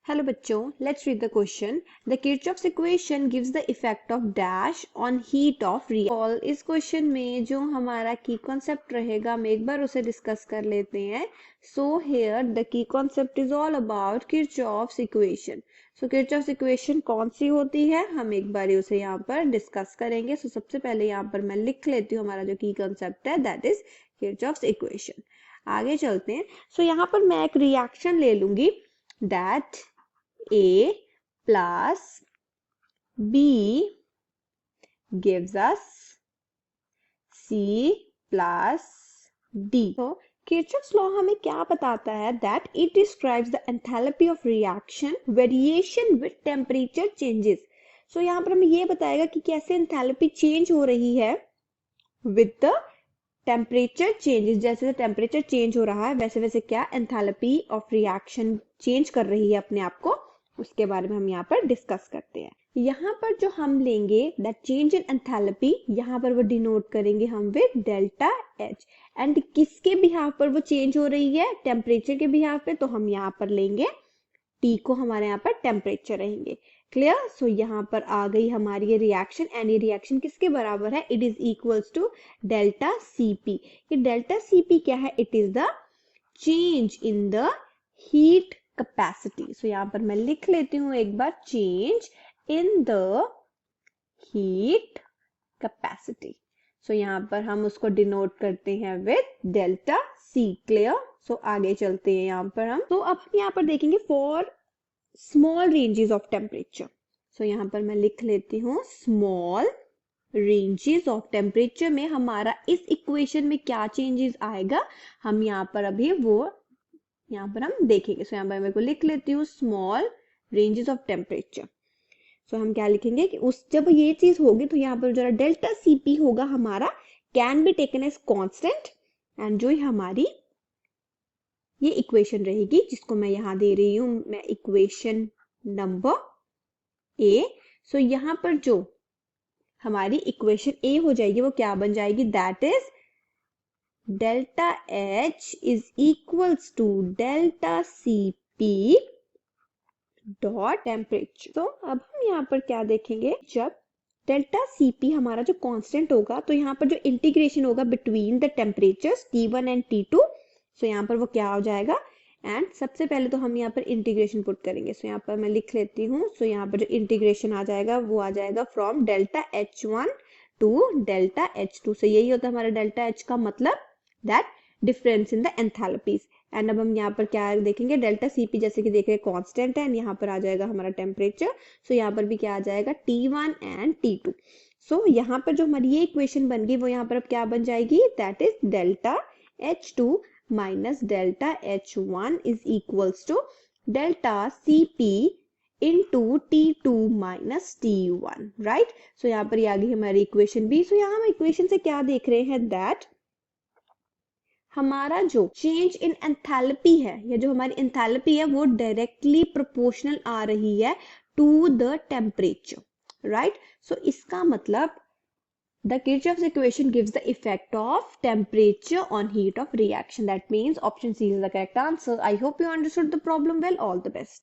Hello बच्चों, let's read the question. The Kirchhoff's equation gives the effect of dash on heat of reaction. इस question में जो हमारा की कॉन्सेप्ट रहेगा हम एक बार उसे डिस्कस कर लेते हैं. So here the key concept is all about Kirchhoff's equation. So Kirchhoff's equation कौन सी होती है हम एक बार उसे यहाँ पर डिस्कस करेंगे. So सबसे पहले यहाँ पर मैं लिख लेती हूँ हमारा जो की कॉन्सेप्ट है that is Kirchhoff's equation. आगे चलते हैं. So यहाँ पर मैं एक रिएक्शन ले लूंगी that A plus B gives us C plus D. So Kirchhoff's law हमें क्या बताता है that it describes the enthalpy of reaction variation with temperature changes. So यहाँ पर हमें ये बताएगा कि कैसे enthalpy change हो रही है with the टेम्परेचर चेंजेस. जैसे जैसे टेम्परेचर चेंज हो रहा है वैसे वैसे क्या एंथैल्पी ऑफ रिएक्शन चेंज कर रही है अपने आप को, उसके बारे में हम यहाँ पर डिस्कस करते हैं. यहाँ पर जो हम लेंगे दैट चेंज इन एंथैल्पी, यहाँ पर वो डिनोट करेंगे हम विद डेल्टा एच. एंड किसके बिहाफ पर वो चेंज हो रही है, टेम्परेचर के बिहाफ पे, तो हम यहाँ पर लेंगे टी को, हमारे यहाँ पर टेम्परेचर रहेंगे. क्लियर. सो यहाँ पर आ गई हमारी ये रिएक्शन एंड ये रिएक्शन किसके बराबर है, it is equals to delta CP. ये डेल्टा सीपी क्या है, it is the change in the heat capacity. So यहाँ पर मैं लिख लेती हूँ एक बार, change in the heat capacity. So यहाँ पर हम उसको डिनोट करते हैं with delta C. Clear. So आगे चलते हैं यहाँ पर हम. तो अब हम यहाँ पर देखेंगे for small ranges of temperature. So यहाँ पर मैं लिख लेती हूँ स्मॉल रेंजेस ऑफ टेम्परेचर में हमारा इस इक्वेशन में क्या चेंजेस आएगा हम यहाँ पर अभी वो यहाँ पर हम देखेंगे. सो यहाँ पर मैं को लिख लेती हूँ स्मॉल रेंजेस ऑफ टेम्परेचर. सो हम क्या लिखेंगे कि उस जब ये चीज होगी तो यहाँ पर जरा डेल्टा सीपी होगा हमारा can be taken as constant and जो हमारी ये इक्वेशन रहेगी जिसको मैं यहाँ दे रही हूँ मैं इक्वेशन नंबर ए. सो यहाँ पर जो हमारी इक्वेशन ए हो जाएगी वो क्या बन जाएगी, that is delta H is equals to delta CP dot temperature. तो अब हम यहाँ पर क्या देखेंगे, जब डेल्टा सीपी हमारा जो कांस्टेंट होगा तो यहाँ पर जो इंटीग्रेशन होगा between the temperatures T1 and T2. सो यहाँ पर वो क्या हो जाएगा, एंड सबसे पहले तो हम यहाँ पर इंटीग्रेशन पुट करेंगे. सो यहाँ पर मैं लिख लेती हूँ. सो यहाँ पर जो इंटीग्रेशन आ जाएगा वो आ जाएगा from delta H1 to delta H2. So यही होता है हमारा डेल्टा H का मतलब that difference in the enthalpies. And अब हम यहाँ पर क्या देखेंगे, डेल्टा सीपी जैसे कि देख रहे हैं कांस्टेंट है एंड यहाँ पर आ जाएगा हमारा टेम्परेचर. सो यहाँ पर भी क्या आ जाएगा T1 एंड T2. सो यहाँ पर जो हमारी ये इक्वेशन बन गई वो यहाँ पर अब क्या बन जाएगी, that is delta H2 minus delta H1 is equals to delta CP into T2 minus T1, right? So यहाँ पर ये आ गई हमारी इक्वेशन बी. सो यहाँ हम इक्वेशन से क्या देख रहे हैं, दैट हमारा जो चेंज इन एंथैल्पी है या जो हमारी एंथैल्पी है वो डायरेक्टली प्रोपोर्शनल आ रही है टू द टेम्परेचर, राइट? सो इसका मतलब the Kirchhoff's equation gives the effect of temperature on heat of reaction. That means option C is the correct answer. I hope you understood the problem well. All the best.